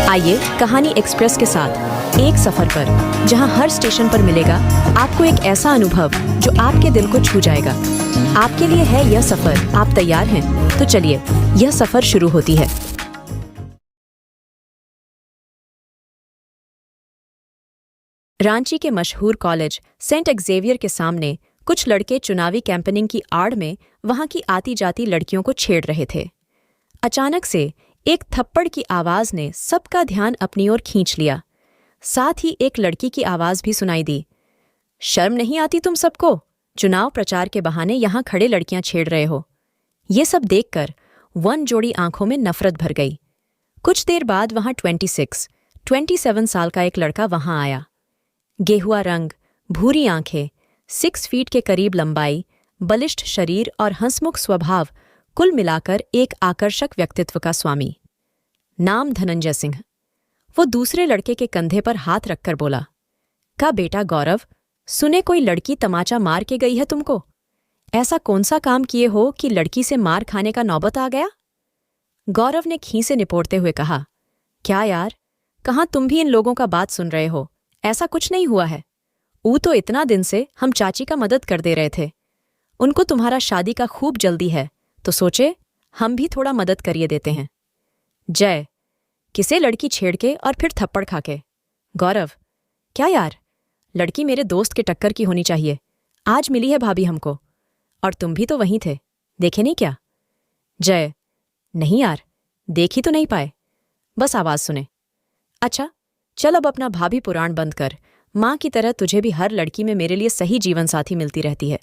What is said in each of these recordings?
आइए कहानी एक्सप्रेस के साथ एक सफर पर, जहां हर स्टेशन पर मिलेगा आपको एक ऐसा अनुभव जो आपके दिल को छू जाएगा। आपके लिए है यह सफर। आप तैयार हैं? तो चलिए, यह सफर शुरू होती है। रांची के मशहूर कॉलेज सेंट एक्जेवियर के सामने कुछ लड़के चुनावी कैंपेनिंग की आड़ में वहां की आती जाती लड़कियों को छेड़ रहे थे। अचानक से एक थप्पड़ की आवाज ने सबका ध्यान अपनी ओर खींच लिया। साथ ही एक लड़की की आवाज भी सुनाई दी। शर्म नहीं आती तुम सबको? चुनाव प्रचार के बहाने यहां खड़े लड़कियां छेड़ रहे हो। ये सब देखकर वन जोड़ी आंखों में नफरत भर गई। कुछ देर बाद वहां 27 साल का एक लड़का वहां आया। गेहुआ रंग, भूरी आंखें, 6 फीट के करीब लंबाई, बलिष्ठ शरीर और हंसमुख स्वभाव, कुल मिलाकर एक आकर्षक व्यक्तित्व का स्वामी। नाम धनंजय सिंह। वो दूसरे लड़के के कंधे पर हाथ रखकर बोला, का बेटा गौरव, सुने कोई लड़की तमाचा मार के गई है तुमको? ऐसा कौन सा काम किए हो कि लड़की से मार खाने का नौबत आ गया? गौरव ने खीसे निपोड़ते हुए कहा, क्या यार, कहाँ तुम भी इन लोगों का बात सुन रहे हो? ऐसा कुछ नहीं हुआ है। तो इतना दिन से हम चाची का मदद कर दे रहे थे। उनको तुम्हारा शादी का खूब जल्दी है, तो सोचे हम भी थोड़ा मदद करिए देते हैं। जय, किसे लड़की छेड़ के और फिर थप्पड़ खाके? गौरव, क्या यार, लड़की मेरे दोस्त के टक्कर की होनी चाहिए। आज मिली है भाभी हमको। और तुम भी तो वहीं थे, देखे नहीं क्या? जय, नहीं यार, देख ही तो नहीं पाए, बस आवाज सुने। अच्छा, चल अब अपना भाभी पुराण बंद कर। माँ की तरह तुझे भी हर लड़की में मेरे लिए सही जीवन साथी मिलती रहती है।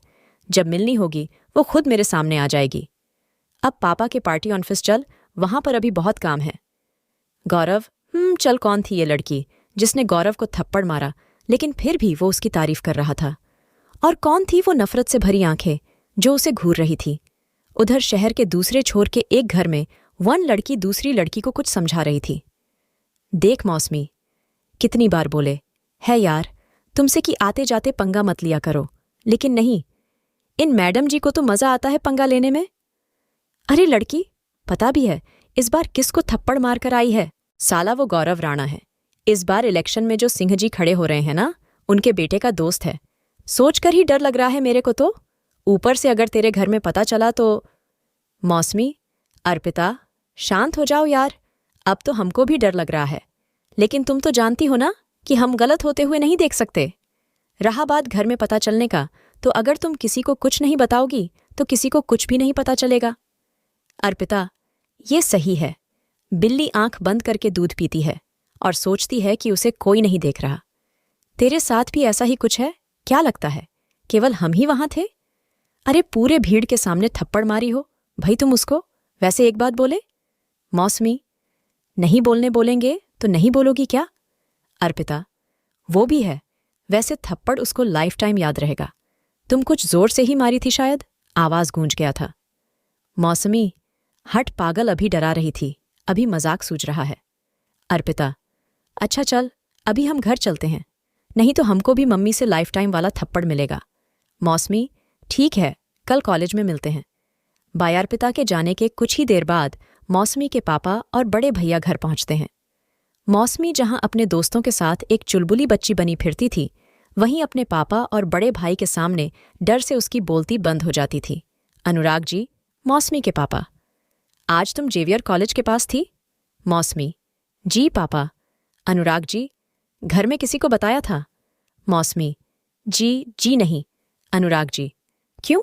जब मिलनी होगी वो खुद मेरे सामने आ जाएगी। अब पापा के पार्टी ऑफिस चल, वहां पर अभी बहुत काम है। गौरव, चल, कौन थी ये लड़की जिसने गौरव को थप्पड़ मारा लेकिन फिर भी वो उसकी तारीफ कर रहा था? और कौन थी वो नफरत से भरी आंखें जो उसे घूर रही थी? उधर शहर के दूसरे छोर के एक घर में वन लड़की दूसरी लड़की को कुछ समझा रही थी। देख मौसमी, कितनी बार बोले है यार तुमसे कि आते जाते पंगा मत लिया करो, लेकिन नहीं, इन मैडम जी को तो मजा आता है पंगा लेने में। अरे लड़की, पता भी है इस बार किसको थप्पड़ मारकर आई है? साला वो गौरव राणा है। इस बार इलेक्शन में जो सिंह जी खड़े हो रहे हैं ना, उनके बेटे का दोस्त है। सोचकर ही डर लग रहा है मेरे को तो। ऊपर से अगर तेरे घर में पता चला तो। मौसमी, अर्पिता, शांत हो जाओ यार, अब तो हमको भी डर लग रहा है, लेकिन तुम तो जानती हो ना कि हम गलत होते हुए नहीं देख सकते। रहा बात घर में पता चलने का, तो अगर तुम किसी को कुछ नहीं बताओगी तो किसी को कुछ भी नहीं पता चलेगा। अर्पिता, ये सही है। बिल्ली आंख बंद करके दूध पीती है और सोचती है कि उसे कोई नहीं देख रहा। तेरे साथ भी ऐसा ही कुछ है? क्या लगता है केवल हम ही वहां थे? अरे पूरे भीड़ के सामने थप्पड़ मारी हो भाई तुम उसको। वैसे एक बात बोले? मौसमी, नहीं बोलने बोलेंगे तो नहीं बोलोगी क्या? अर्पिता, वो भी है, वैसे थप्पड़ उसको लाइफ टाइम याद रहेगा। तुम कुछ जोर से ही मारी थी शायद, आवाज गूंज गया था। मौसमी, हट पागल, अभी डरा रही थी, अभी मजाक सूझ रहा है। अर्पिता, अच्छा चल, अभी हम घर चलते हैं, नहीं तो हमको भी मम्मी से लाइफ टाइम वाला थप्पड़ मिलेगा। मौसमी, ठीक है, कल कॉलेज में मिलते हैं। बाय। अर्पिता के जाने के कुछ ही देर बाद मौसमी के पापा और बड़े भैया घर पहुंचते हैं। मौसमी जहां अपने दोस्तों के साथ एक चुलबुली बच्ची बनी फिरती थी, वहीं अपने पापा और बड़े भाई के सामने डर से उसकी बोलती बंद हो जाती थी। अनुराग जी, मौसमी के पापा, आज तुम जेवियर कॉलेज के पास थी? मौसमी, जी पापा। अनुराग जी, घर में किसी को बताया था? मौसमी, जी नहीं। अनुराग जी, क्यों?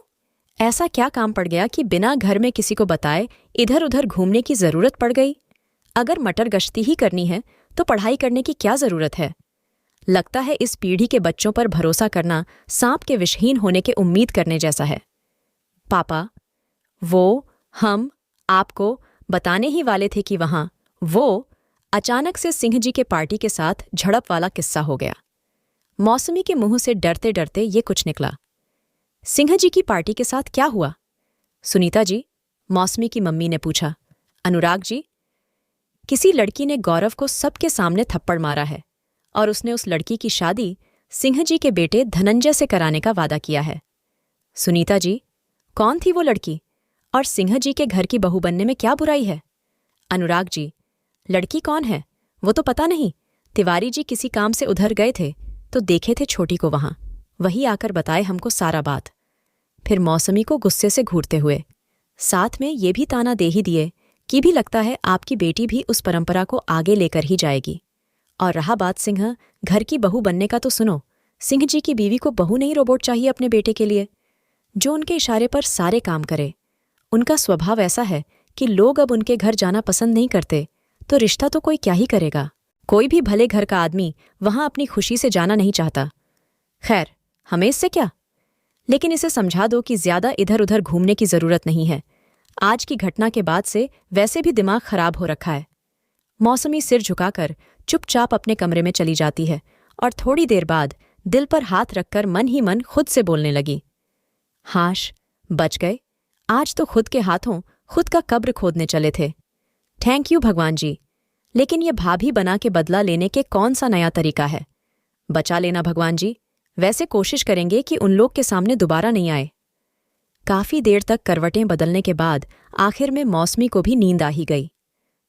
ऐसा क्या काम पड़ गया कि बिना घर में किसी को बताए इधर उधर घूमने की जरूरत पड़ गई? अगर मटर गश्ती ही करनी है तो पढ़ाई करने की क्या जरूरत है? लगता है इस पीढ़ी के बच्चों पर भरोसा करना सांप के विषहीन होने के उम्मीद करने जैसा है। पापा, वो हम आपको बताने ही वाले थे कि वहां वो अचानक से सिंह जी के पार्टी के साथ झड़प वाला किस्सा हो गया। मौसमी के मुंह से डरते डरते ये कुछ निकला। सिंह जी की पार्टी के साथ क्या हुआ? सुनीता जी, मौसमी की मम्मी ने पूछा। अनुराग जी, किसी लड़की ने गौरव को सबके सामने थप्पड़ मारा है और उसने उस लड़की की शादी सिंह जी के बेटे धनंजय से कराने का वादा किया है। सुनीता जी, कौन थी वो लड़की और सिंह जी के घर की बहू बनने में क्या बुराई है? अनुराग जी, लड़की कौन है वो तो पता नहीं, तिवारी जी किसी काम से उधर गए थे तो देखे थे छोटी को वहां, वही आकर बताए हमको सारा बात। फिर मौसमी को गुस्से से घूरते हुए साथ में ये भी ताना दे ही दिए कि भी लगता है आपकी बेटी भी उस परंपरा को आगे लेकर ही जाएगी। और रहा बात सिंह घर की बहू बनने का, तो सुनो, सिंह जी की बीवी को बहू नहीं रोबोट चाहिए अपने बेटे के लिए, जो उनके इशारे पर सारे काम करे। उनका स्वभाव ऐसा है कि लोग अब उनके घर जाना पसंद नहीं करते तो रिश्ता तो कोई क्या ही करेगा। कोई भी भले घर का आदमी वहां अपनी खुशी से जाना नहीं चाहता। खैर, हमें इससे क्या, लेकिन इसे समझा दो कि ज्यादा इधर उधर घूमने की जरूरत नहीं है। आज की घटना के बाद से वैसे भी दिमाग खराब हो रखा है। मौसमी सिर झुकाकर चुपचाप अपने कमरे में चली जाती है और थोड़ी देर बाद दिल पर हाथ रखकर मन ही मन खुद से बोलने लगी, हाश, बच गए। आज तो खुद के हाथों खुद का कब्र खोदने चले थे। थैंक यू भगवान जी। लेकिन ये भाभी बना के बदला लेने के कौन सा नया तरीका है? बचा लेना भगवान जी। वैसे कोशिश करेंगे कि उन लोग के सामने दोबारा नहीं आए। काफी देर तक करवटें बदलने के बाद आखिर में मौसमी को भी नींद आ ही गई।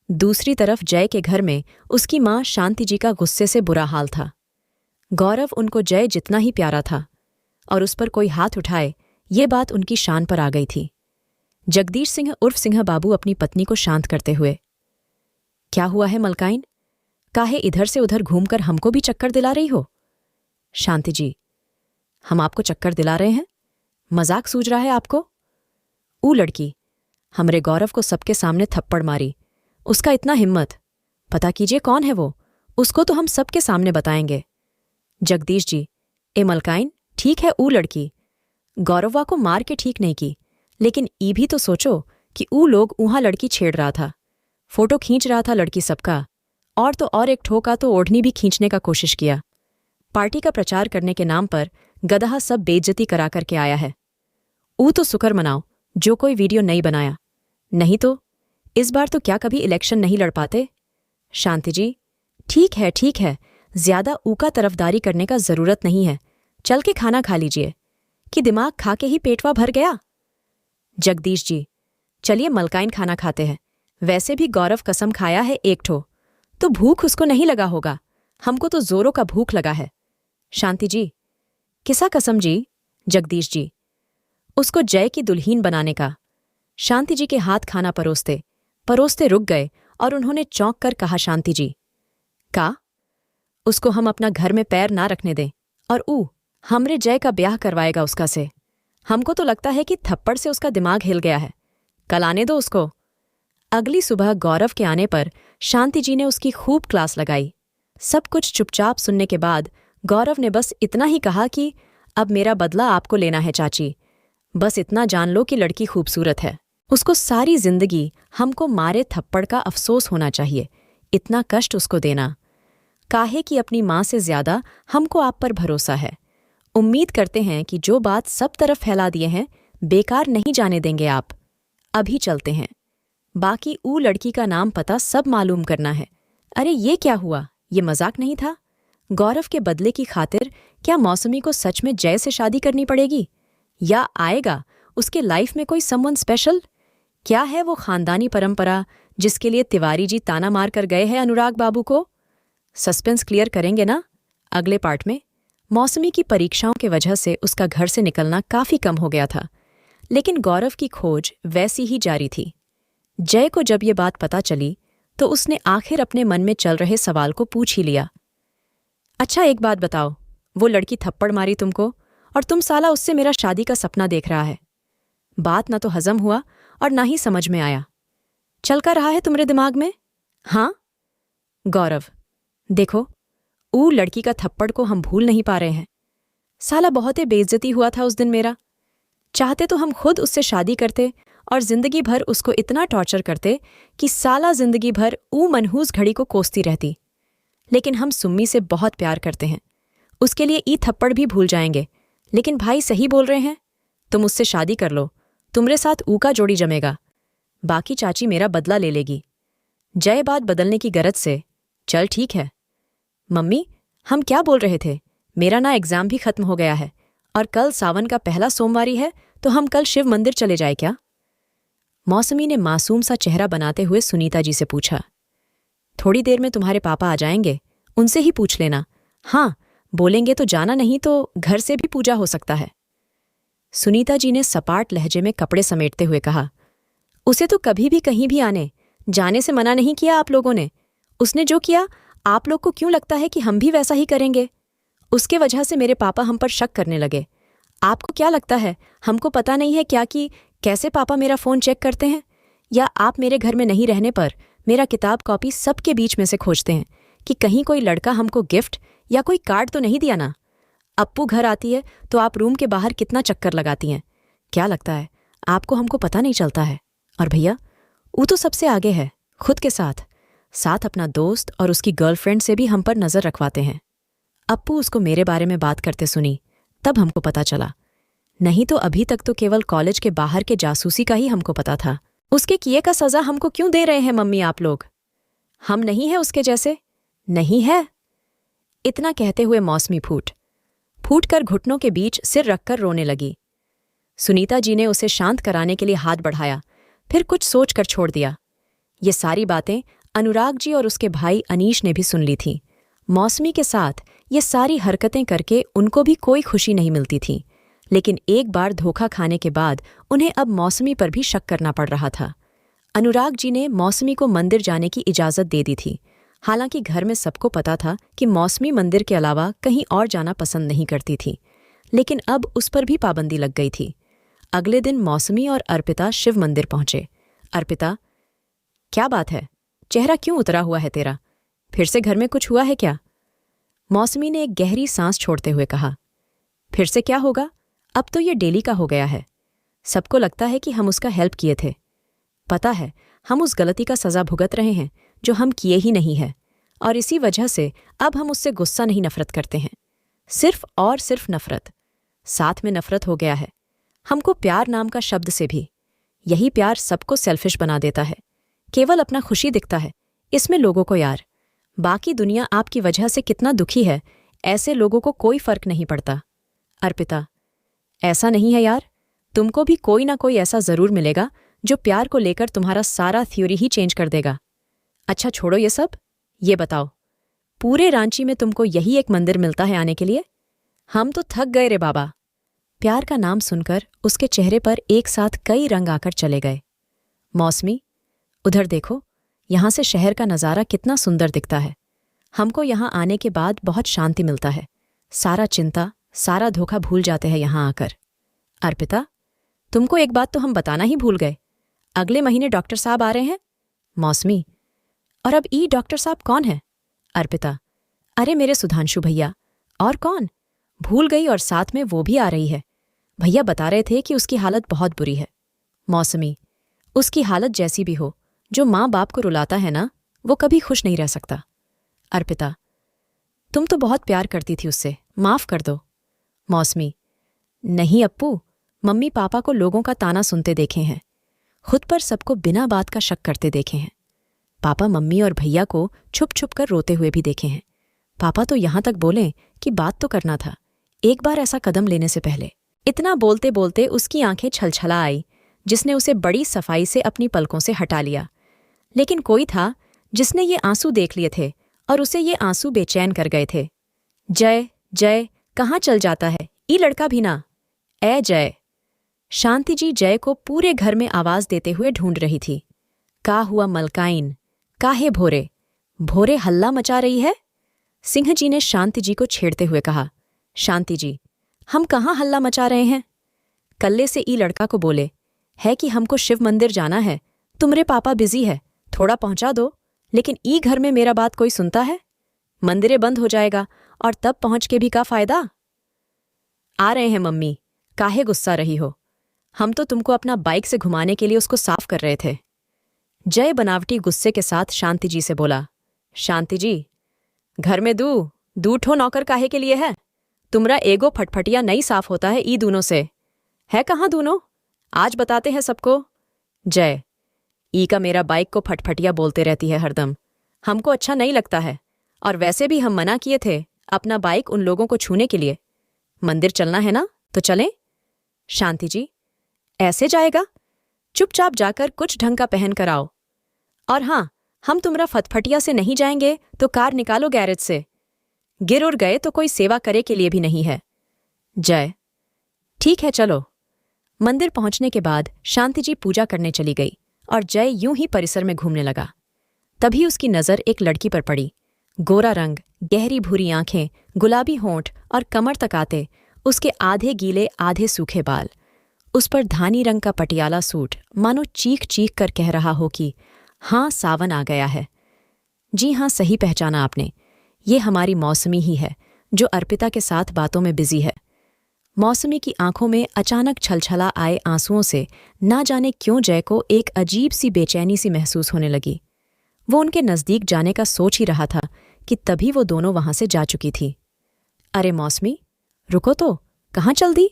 दूसरी तरफ जय के घर में उसकी मां शांति जी का गुस्से से बुरा हाल था। गौरव उनको जय जितना ही प्यारा था और उस पर कोई हाथ उठाए ये बात उनकी शान पर आ गई थी। जगदीश सिंह उर्फ सिंह बाबू अपनी पत्नी को शांत करते हुए, क्या हुआ है मलकाइन? काहे इधर से उधर घूमकर हमको भी चक्कर दिला रही हो? शांति जी, हम आपको चक्कर दिला रहे हैं? मजाक सूझ रहा है आपको? ऊ लड़की हमरे गौरव को सबके सामने थप्पड़ मारी, उसका इतना हिम्मत। पता कीजिए कौन है वो, उसको तो हम सबके सामने बताएंगे। जगदीश जी, ए मलकाइन, ठीक है ऊ लड़की गौरवा को मार के ठीक नहीं की, लेकिन ई भी तो सोचो कि ऊ लोग वहां लड़की छेड़ रहा था, फोटो खींच रहा था लड़की सबका, और तो और एक ठोका तो ओढ़नी भी खींचने का कोशिश किया। पार्टी का प्रचार करने के नाम पर गदहा सब बेइज्जती करा करके आया है। ऊ तो शुक्र मनाओ जो कोई वीडियो नहीं बनाया, नहीं तो इस बार तो क्या कभी इलेक्शन नहीं लड़ पाते। शांति जी, ठीक है, ज्यादा ऊका तरफदारी करने का जरूरत नहीं है, चल के खाना खा लीजिए। कि दिमाग खा के ही पेटवा भर गया? जगदीश जी, चलिए मलकाइन खाना खाते हैं। वैसे भी गौरव कसम खाया है एक ठो, तो भूख उसको नहीं लगा होगा, हमको तो जोरों का भूख लगा है। शांति जी, किसा कसम जी? जगदीश जी, उसको जय की दुल्हीन बनाने का। शांति जी के हाथ खाना परोसते रुक गए और उन्होंने चौंक कर कहा, शांति जी, का उसको हम अपना घर में पैर ना रखने दें, और हमरे जय का ब्याह करवाएगा उसका से। हमको तो लगता है कि थप्पड़ से उसका दिमाग हिल गया है, कल आने दो उसको। अगली सुबह गौरव के आने पर शांति जी ने उसकी खूब क्लास लगाई। सब कुछ चुपचाप सुनने के बाद गौरव ने बस इतना ही कहा कि अब मेरा बदला आपको लेना है चाची, बस इतना जान लो कि लड़की खूबसूरत है, उसको सारी जिंदगी हमको मारे थप्पड़ का अफसोस होना चाहिए, इतना कष्ट उसको देना। काहे कि अपनी माँ से ज्यादा हमको आप पर भरोसा है। उम्मीद करते हैं कि जो बात सब तरफ फैला दिए हैं बेकार नहीं जाने देंगे आप। अभी चलते हैं, बाकी ऊ लड़की का नाम पता सब मालूम करना है। अरे ये क्या हुआ, ये मजाक नहीं था? गौरव के बदले की खातिर क्या मौसमी को सच में जय से शादी करनी पड़ेगी, या आएगा उसके लाइफ में कोई समवन स्पेशल? क्या है वो खानदानी परंपरा जिसके लिए तिवारी जी ताना मार कर गए हैं अनुराग बाबू को? सस्पेंस क्लियर करेंगे ना अगले पार्ट में। मौसमी की परीक्षाओं के वजह से उसका घर से निकलना काफी कम हो गया था, लेकिन गौरव की खोज वैसी ही जारी थी। जय को जब ये बात पता चली तो उसने आखिर अपने मन में चल रहे सवाल को पूछ ही लिया, अच्छा एक बात बताओ, वो लड़की थप्पड़ मारी तुमको और तुम साला उससे मेरा शादी का सपना देख रहा है? बात ना तो हजम हुआ और ना ही समझ में आया। चल कर रहा है तुम्हारे दिमाग में? हाँ गौरव, देखो ऊ लड़की का थप्पड़ को हम भूल नहीं पा रहे हैं। साला बहुत ही बेइज्जती हुआ था उस दिन मेरा। चाहते तो हम खुद उससे शादी करते और जिंदगी भर उसको इतना टॉर्चर करते कि साला जिंदगी भर ऊ मनहूस घड़ी को कोसती रहती। लेकिन हम सुम्मी से बहुत प्यार करते हैं, उसके लिए ई थप्पड़ भी भूल जाएंगे। लेकिन भाई सही बोल रहे हैं, तुम उससे शादी कर लो, तुम्हारे साथ ऊ का जोड़ी जमेगा, बाकी चाची मेरा बदला ले लेगी। जय बात बदलने की गरज से, चल ठीक है। मम्मी, हम क्या बोल रहे थे, मेरा ना एग्जाम भी खत्म हो गया है और कल सावन का पहला सोमवारी है, तो हम कल शिव मंदिर चले जाए क्या? मौसमी ने मासूम सा चेहरा बनाते हुए सुनीता जी से पूछा। थोड़ी देर में तुम्हारे पापा आ जाएंगे, उनसे ही पूछ लेना। हाँ, बोलेंगे तो जाना, नहीं तो घर से भी पूजा हो सकता है। सुनीता जी ने सपाट लहजे में कपड़े समेटते हुए कहा, उसे तो कभी भी कहीं भी आने जाने से मना नहीं किया आप लोगों ने। उसने जो किया, आप लोग को क्यों लगता है कि हम भी वैसा ही करेंगे? उसके वजह से मेरे पापा हम पर शक करने लगे। आपको क्या लगता है हमको पता नहीं है क्या कि कैसे पापा मेरा फ़ोन चेक करते हैं? या आप मेरे घर में नहीं रहने पर मेरा किताब कॉपी सबके बीच में से खोजते हैं कि कहीं कोई लड़का हमको गिफ्ट या कोई कार्ड तो नहीं दिया ना? अप्पू घर आती है तो आप रूम के बाहर कितना चक्कर लगाती हैं। क्या लगता है आपको हमको पता नहीं चलता है? और भैया, वो तो सबसे आगे है, खुद के साथ साथ अपना दोस्त और उसकी गर्लफ्रेंड से भी हम पर नज़र रखवाते हैं। अप्पू उसको मेरे बारे में बात करते सुनी, तब हमको पता चला। नहीं तो अभी तक तो केवल कॉलेज के बाहर के जासूसी का ही हमको पता था। उसके किए का सज़ा हमको क्यों दे रहे हैं मम्मी आप लोग? हम नहीं है उसके जैसे? नहीं है। इतना कहते हुए मौसमी फूट कर घुटनों के बीच सिर रखकर रोने लगी। सुनीता जी ने उसे शांत कराने के लिए हाथ बढ़ाया, फिर कुछ सोचकर छोड़ दिया। ये सारी बातें अनुराग जी और उसके भाई अनीश ने भी सुन ली थीं। मौसमी के साथ ये सारी हरकतें करके उनको भी कोई खुशी नहीं मिलती थी, लेकिन एक बार धोखा खाने के बाद उन्हें अब मौसमी पर भी शक करना पड़ रहा था। अनुराग जी ने मौसमी को मंदिर जाने की इजाज़त दे दी थी। हालांकि घर में सबको पता था कि मौसमी मंदिर के अलावा कहीं और जाना पसंद नहीं करती थी, लेकिन अब उस पर भी पाबंदी लग गई थी। अगले दिन मौसमी और अर्पिता शिव मंदिर पहुंचे। अर्पिता, क्या बात है? चेहरा क्यों उतरा हुआ है तेरा? फिर से घर में कुछ हुआ है क्या? मौसमी ने एक गहरी सांस छोड़ते हुए कहा। फिर से क्या होगा? अब तो ये डेली का हो गया है। सबको लगता है कि हम उसका हेल्प किए थे। पता है, हम उस गलती का सज़ा भुगत रहे हैं जो हम किए ही नहीं है, और इसी वजह से अब हम उससे गुस्सा नहीं, नफरत करते हैं। सिर्फ और सिर्फ नफरत। साथ में नफरत हो गया है। हमको प्यार नाम का शब्द से भी। यही प्यार सबको सेल्फिश बना देता है। केवल अपना खुशी दिखता है इसमें लोगों को यार। बाकी दुनिया आपकी वजह से कितना दुखी है, ऐसे लोगों को कोई फर्क नहीं पड़ता। अर्पिता, ऐसा नहीं है यार, तुमको भी कोई ना कोई ऐसा जरूर मिलेगा जो प्यार को लेकर तुम्हारा सारा थ्योरी ही चेंज कर देगा। अच्छा छोड़ो ये सब, ये बताओ, पूरे रांची में तुमको यही एक मंदिर मिलता है आने के लिए? हम तो थक गए रे बाबा। प्यार का नाम सुनकर उसके चेहरे पर एक साथ कई रंग आकर चले गए। मौसमी, उधर देखो, यहां से शहर का नज़ारा कितना सुंदर दिखता है। हमको यहां आने के बाद बहुत शांति मिलता है। सारा चिंता, सारा धोखा भूल जाते हैं यहां आकर। अर्पिता, तुमको एक बात तो हम बताना ही भूल गए, अगले महीने डॉक्टर साहब आ रहे हैं। मौसमी, और अब ई डॉक्टर साहब कौन है? अर्पिता, अरे मेरे सुधांशु भैया। और कौन? भूल गई, और साथ में वो भी आ रही है। भैया बता रहे थे कि उसकी हालत बहुत बुरी है। मौसमी, उसकी हालत जैसी भी हो, जो माँ बाप को रुलाता है ना, वो कभी खुश नहीं रह सकता। अर्पिता, तुम तो बहुत प्यार करती थी उससे, माफ कर दो। मौसमी, नहीं अप्पू, मम्मी पापा को लोगों का ताना सुनते देखे हैं, खुद पर सबको बिना बात का शक करते देखे हैं। पापा मम्मी और भैया को छुप छुप कर रोते हुए भी देखे हैं। पापा तो यहां तक बोले कि बात तो करना था एक बार ऐसा कदम लेने से पहले। इतना बोलते बोलते उसकी आंखें छलछला आई, जिसने उसे बड़ी सफाई से अपनी पलकों से हटा लिया। लेकिन कोई था जिसने ये आंसू देख लिए थे और उसे ये आंसू बेचैन कर गए थे। जय जय कहाँ चल जाता है ई लड़का भी ना? ए जय। शांति जी जय को पूरे घर में आवाज देते हुए ढूंढ रही थी। का हुआ मलकाइन, काहे भोरे भोरे हल्ला मचा रही है? सिंह जी ने शांति जी को छेड़ते हुए कहा। शांति जी, हम कहाँ हल्ला मचा रहे हैं? कल्ले से ई लड़का को बोले है कि हमको शिव मंदिर जाना है, तुमरे पापा बिजी है, थोड़ा पहुंचा दो। लेकिन ई घर में मेरा बात कोई सुनता है? मंदिरे बंद हो जाएगा और तब पहुंच के भी का फायदा? आ रहे हैं मम्मी, काहे गुस्सा रही हो? हम तो तुमको अपना बाइक से घुमाने के लिए उसको साफ कर रहे थे। जय बनावटी गुस्से के साथ शांति जी से बोला। शांति जी, घर में दू ठो नौकर काहे के लिए है? तुमरा एगो फटफटिया नहीं साफ होता है ई दूनों से। है कहाँ दूनों? आज बताते हैं सबको। जय, ई का मेरा बाइक को फटफटिया बोलते रहती है हरदम, हमको अच्छा नहीं लगता है। और वैसे भी हम मना किए थे अपना बाइक उन लोगों को छूने के लिए। मंदिर चलना है ना, तो चलें? शांति जी, ऐसे जाएगा? चुपचाप जाकर कुछ ढंग का पहन कर आओ। और हाँ, हम तुम्हारा फटफटिया से नहीं जाएंगे तो कार निकालो गैरेज से। गिर उड़ गए तो कोई सेवा करे के लिए भी नहीं है। जय, ठीक है चलो। मंदिर पहुंचने के बाद शांति जी पूजा करने चली गई और जय यूं ही परिसर में घूमने लगा। तभी उसकी नज़र एक लड़की पर पड़ी। गोरा रंग, गहरी भूरी आंखें, गुलाबी होंठ और कमर तक आते उसके आधे गीले आधे सूखे बाल। उस पर धानी रंग का पटियाला सूट मानो चीख चीख कर कह रहा हो कि हाँ, सावन आ गया है। जी हाँ, सही पहचाना आपने, ये हमारी मौसमी ही है जो अर्पिता के साथ बातों में बिजी है। मौसमी की आंखों में अचानक छलछला आए आंसुओं से ना जाने क्यों जय को एक अजीब सी बेचैनी सी महसूस होने लगी। वो उनके नज़दीक जाने का सोच ही रहा था कि तभी वो दोनों वहां से जा चुकी थी। अरे मौसमी, रुको तो, कहाँ चल दी?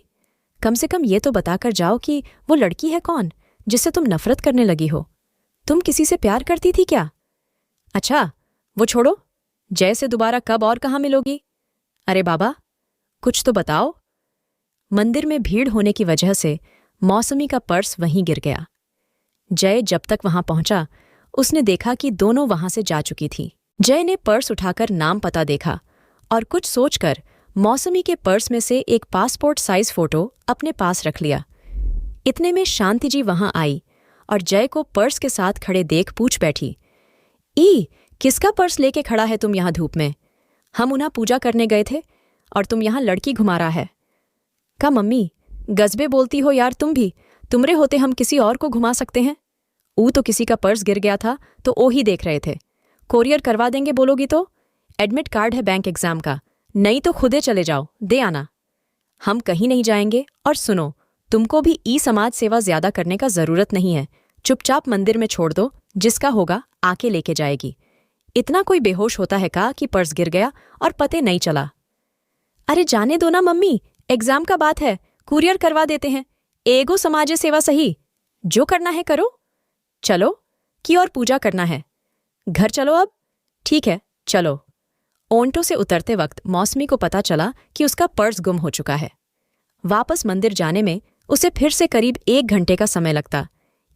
कम से कम ये तो बताकर जाओ कि वो लड़की है कौन जिससे तुम नफरत करने लगी हो। तुम किसी से प्यार करती थी क्या? अच्छा, वो छोड़ो, जय से दोबारा कब और कहाँ मिलोगी? अरे बाबा, कुछ तो बताओ। मंदिर में भीड़ होने की वजह से मौसमी का पर्स वहीं गिर गया। जय जब तक वहां पहुंचा उसने देखा कि दोनों वहां से जा चुकी थी। जय ने पर्स उठाकर नाम पता देखा और कुछ सोचकर मौसमी के पर्स में से एक पासपोर्ट साइज फोटो अपने पास रख लिया। इतने में शांति जी वहां आई और जय को पर्स के साथ खड़े देख पूछ बैठी, किसका पर्स लेके खड़ा है तुम यहां धूप में? हम उन्हें पूजा करने गए थे और तुम यहां लड़की घुमा रहा है। का मम्मी, गजबे बोलती हो यार तुम भी। तुमरे होते हम किसी और को घुमा सकते हैं। तो किसी का पर्स गिर गया था तो ओ ही देख रहे थे। कोरियर करवा देंगे बोलोगी तो? एडमिट कार्ड है बैंक एग्जाम का, नहीं तो खुदे चले जाओ, दे आना। हम कहीं नहीं जाएंगे। और सुनो, तुमको भी ई समाज सेवा ज्यादा करने का जरूरत नहीं है। चुपचाप मंदिर में छोड़ दो, जिसका होगा आके लेके जाएगी। इतना कोई बेहोश होता है का कि पर्स गिर गया और पते नहीं चला? अरे जाने दो ना मम्मी, एग्जाम का बात है, कुरियर करवा देते हैं। एगो समाज सेवा सही, जो करना है करो। चलो कि और पूजा करना है। घर चलो अब। ठीक है चलो। ओंटो से उतरते वक्त मौसमी को पता चला कि उसका पर्स गुम हो चुका है। वापस मंदिर जाने में उसे फिर से करीब 1 घंटे का समय लगता,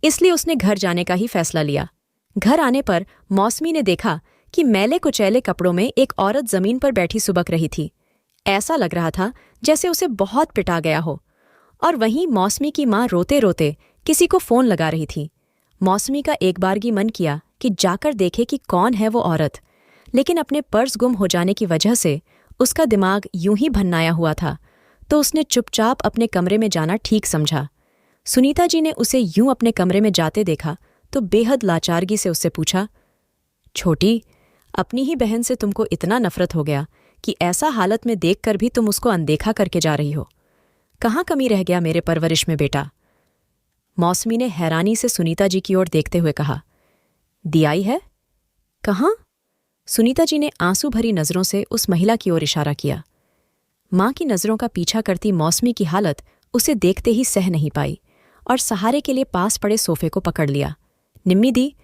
इसलिए उसने घर जाने का ही फैसला लिया। घर आने पर मौसमी ने देखा कि मैले कुचैले कपड़ों में एक औरत जमीन पर बैठी सुबक रही थी। ऐसा लग रहा था जैसे उसे बहुत पिटा गया हो। और वहीं मौसमी की माँ रोते रोते किसी को फोन लगा रही थी। मौसमी का एक बारगी मन किया कि जाकर देखे कि कौन है वो औरत, लेकिन अपने पर्स गुम हो जाने की वजह से उसका दिमाग यूं ही भन्नाया हुआ था, तो उसने चुपचाप अपने कमरे में जाना ठीक समझा। सुनीता जी ने उसे यूं अपने कमरे में जाते देखा तो बेहद लाचारगी से उससे पूछा, छोटी, अपनी ही बहन से तुमको इतना नफरत हो गया कि ऐसा हालत में देखकर भी तुम उसको अनदेखा करके जा रही हो? कहाँ कमी रह गया मेरे परवरिश में बेटा? मौसमी ने हैरानी से सुनीता जी की ओर देखते हुए कहा, दियाई है? कहाँ? सुनीता जी ने आंसू भरी नजरों से उस महिला की ओर इशारा किया। मां की नजरों का पीछा करती मौसमी की हालत उसे देखते ही सह नहीं पाई और सहारे के लिए पास पड़े सोफे को पकड़ लिया। निम्मी दी।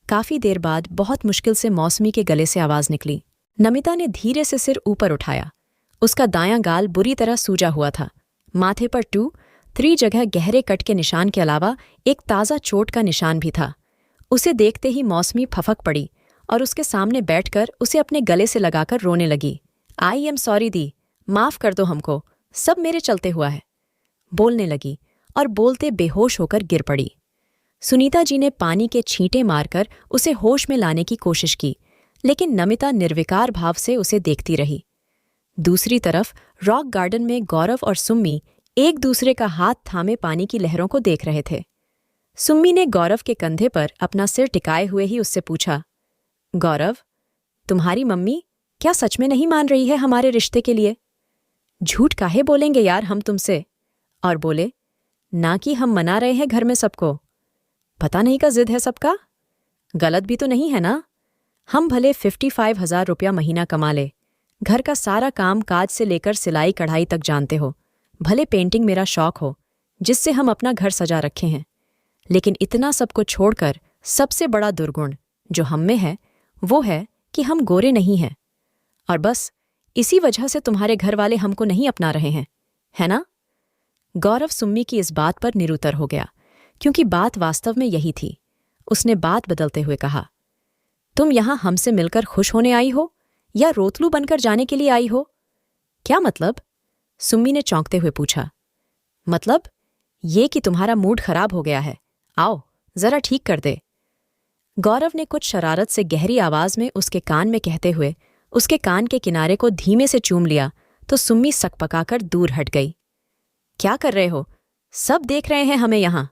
काफी देर बाद बहुत मुश्किल से मौसमी के गले से आवाज निकली। नमिता ने धीरे से सिर ऊपर उठाया। उसका दायां गाल बुरी तरह सूजा हुआ था। माथे पर 2-3 जगह गहरे कट के निशान के अलावा एक ताज़ा चोट का निशान भी था। उसे देखते ही मौसमी फफक पड़ी और उसके सामने बैठकर उसे अपने गले से लगाकर रोने लगी। आई एम सॉरी दी, माफ कर दो हमको, सब मेरे चलते हुआ है, बोलने लगी और बोलते बेहोश होकर गिर पड़ी। सुनीता जी ने पानी के छींटे मारकर उसे होश में लाने की कोशिश की, लेकिन नमिता निर्विकार भाव से उसे देखती रही। दूसरी तरफ रॉक गार्डन में गौरव और सुम्मी एक दूसरे का हाथ थामे पानी की लहरों को देख रहे थे। सुम्मी ने गौरव के कंधे पर अपना सिर टिकाए हुए ही उससे पूछा, गौरव, तुम्हारी मम्मी क्या सच में नहीं मान रही है हमारे रिश्ते के लिए? झूठ काहे बोलेंगे यार हम तुमसे? और बोले, ना कि हम मना रहे हैं घर में सबको। पता नहीं का जिद है सबका? गलत भी तो नहीं है ना? हम भले 55,000 रुपया महीना कमा ले, घर का सारा काम काज से लेकर सिलाई कढ़ाई तक जानते हो, भले पेंटिंग मेरा शौक हो जिससे हम अपना घर सजा रखे हैं, लेकिन इतना सबको छोड़कर सबसे बड़ा दुर्गुण जो हम में है वो है कि हम गोरे नहीं हैं, और बस इसी वजह से तुम्हारे घर वाले हमको नहीं अपना रहे हैं, है ना? गौरव सुम्मी की इस बात पर निरुत्तर हो गया, क्योंकि बात वास्तव में यही थी। उसने बात बदलते हुए कहा, तुम यहाँ हमसे मिलकर खुश होने आई हो या रोतलू बनकर जाने के लिए आई हो? क्या मतलब? सुम्मी ने चौंकते हुए पूछा। मतलब ये कि तुम्हारा मूड खराब हो गया है। आओ जरा ठीक कर दे। गौरव ने कुछ शरारत से गहरी आवाज में उसके कान में कहते हुए उसके कान के किनारे को धीमे से चूम लिया तो सुम्मी सकपकाकर दूर हट गई। क्या कर रहे हो? सब देख रहे हैं हमें यहाँ।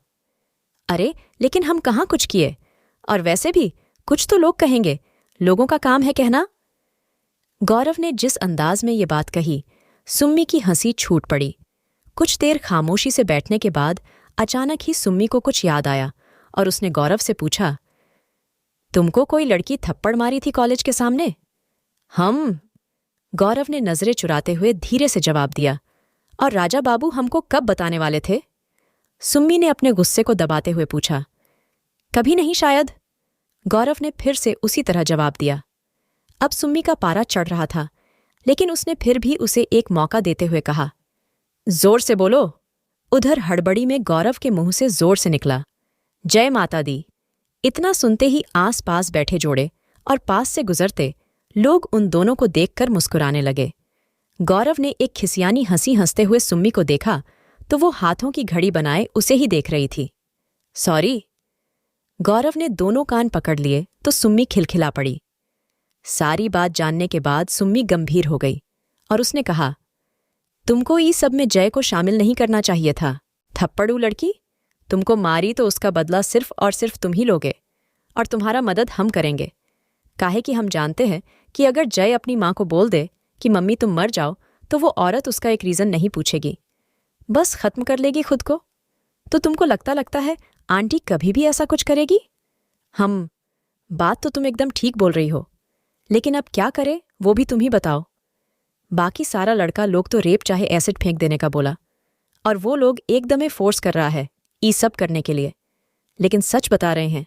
अरे लेकिन हम कहाँ कुछ किए? और वैसे भी कुछ तो लोग कहेंगे, लोगों का काम है कहना। गौरव ने जिस अंदाज में ये बात कही, सुम्मी की हंसी छूट पड़ी। कुछ देर खामोशी से बैठने के बाद अचानक ही सुम्मी को कुछ याद आया और उसने गौरव से पूछा, तुमको कोई लड़की थप्पड़ मारी थी कॉलेज के सामने? हम? गौरव ने नजरें चुराते हुए धीरे से जवाब दिया। और राजा बाबू हमको कब बताने वाले थे? सुम्मी ने अपने गुस्से को दबाते हुए पूछा। कभी नहीं शायद। गौरव ने फिर से उसी तरह जवाब दिया। अब सुम्मी का पारा चढ़ रहा था, लेकिन उसने फिर भी उसे एक मौका देते हुए कहा, जोर से बोलो। उधर हड़बड़ी में गौरव के मुंह से जोर से निकला, जय माता दी। इतना सुनते ही आस पास बैठे जोड़े और पास से गुजरते लोग उन दोनों को देखकर मुस्कुराने लगे। गौरव ने एक खिसियानी हंसी हंसते हुए सुम्मी को देखा तो वो हाथों की घड़ी बनाए उसे ही देख रही थी। सॉरी। गौरव ने दोनों कान पकड़ लिए तो सुम्मी खिलखिला पड़ी। सारी बात जानने के बाद सुम्मी गंभीर हो गई और उसने कहा, तुमको इस सब में जय को शामिल नहीं करना चाहिए था। थप्पड़ू लड़की तुमको मारी तो उसका बदला सिर्फ और सिर्फ तुम ही लोगे और तुम्हारा मदद हम करेंगे। काहे कि हम जानते हैं कि अगर जय अपनी माँ को बोल दे कि मम्मी तुम मर जाओ तो वो औरत उसका एक रीज़न नहीं पूछेगी, बस खत्म कर लेगी खुद को। तो तुमको लगता है आंटी कभी भी ऐसा कुछ करेगी? बात तो तुम एकदम ठीक बोल रही हो, लेकिन अब क्या करे वो भी तुम ही बताओ। बाकी सारा लड़का लोग तो रेप चाहे एसिड फेंक देने का बोला और वो लोग एकदम फोर्स कर रहा है ई सब करने के लिए, लेकिन सच बता रहे हैं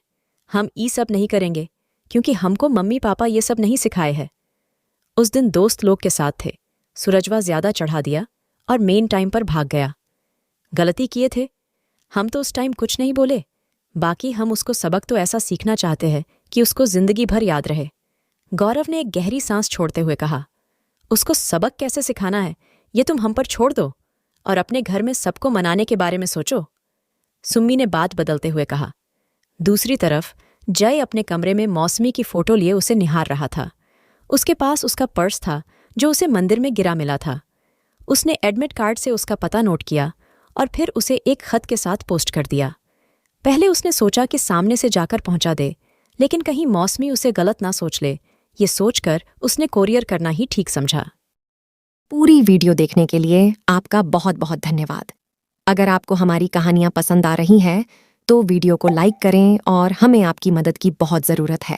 हम ई सब नहीं करेंगे क्योंकि हमको मम्मी पापा ये सब नहीं सिखाए हैं। उस दिन दोस्त लोग के साथ थे, सूरजवा ज्यादा चढ़ा दिया और मेन टाइम पर भाग गया। गलती किए थे, हम तो उस टाइम कुछ नहीं बोले, बाकी हम उसको सबक तो ऐसा सीखना चाहते हैं कि उसको जिंदगी भर याद रहे। गौरव ने एक गहरी सांस छोड़ते हुए कहा, उसको सबक कैसे सिखाना है ये तुम हम पर छोड़ दो और अपने घर में सबको मनाने के बारे में सोचो। सुम्मी ने बात बदलते हुए कहा। दूसरी तरफ जय अपने कमरे में मौसमी की फोटो लिए उसे निहार रहा था। उसके पास उसका पर्स था जो उसे मंदिर में गिरा मिला था। उसने एडमिट कार्ड से उसका पता नोट किया और फिर उसे एक खत के साथ पोस्ट कर दिया। पहले उसने सोचा कि सामने से जाकर पहुंचा दे, लेकिन कहीं मौसमी उसे गलत ना सोच ले, ये सोचकर उसने कोरियर करना ही ठीक समझा। पूरी वीडियो देखने के लिए आपका बहुत बहुत धन्यवाद। अगर आपको हमारी कहानियाँ पसंद आ रही हैं तो वीडियो को लाइक करें और हमें आपकी मदद की बहुत ज़रूरत है।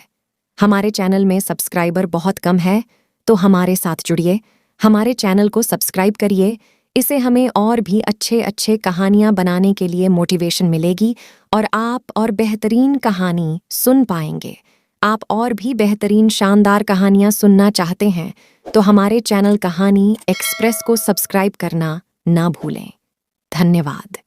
हमारे चैनल में सब्सक्राइबर बहुत कम है, तो हमारे साथ जुड़िए, हमारे चैनल को सब्सक्राइब करिए। इससे हमें और भी अच्छे कहानियाँ बनाने के लिए मोटिवेशन मिलेगी और आप और बेहतरीन कहानी सुन पाएंगे। आप और भी बेहतरीन शानदार कहानियाँ सुनना चाहते हैं तो हमारे चैनल कहानी एक्सप्रेस को सब्सक्राइब करना ना भूलें। धन्यवाद।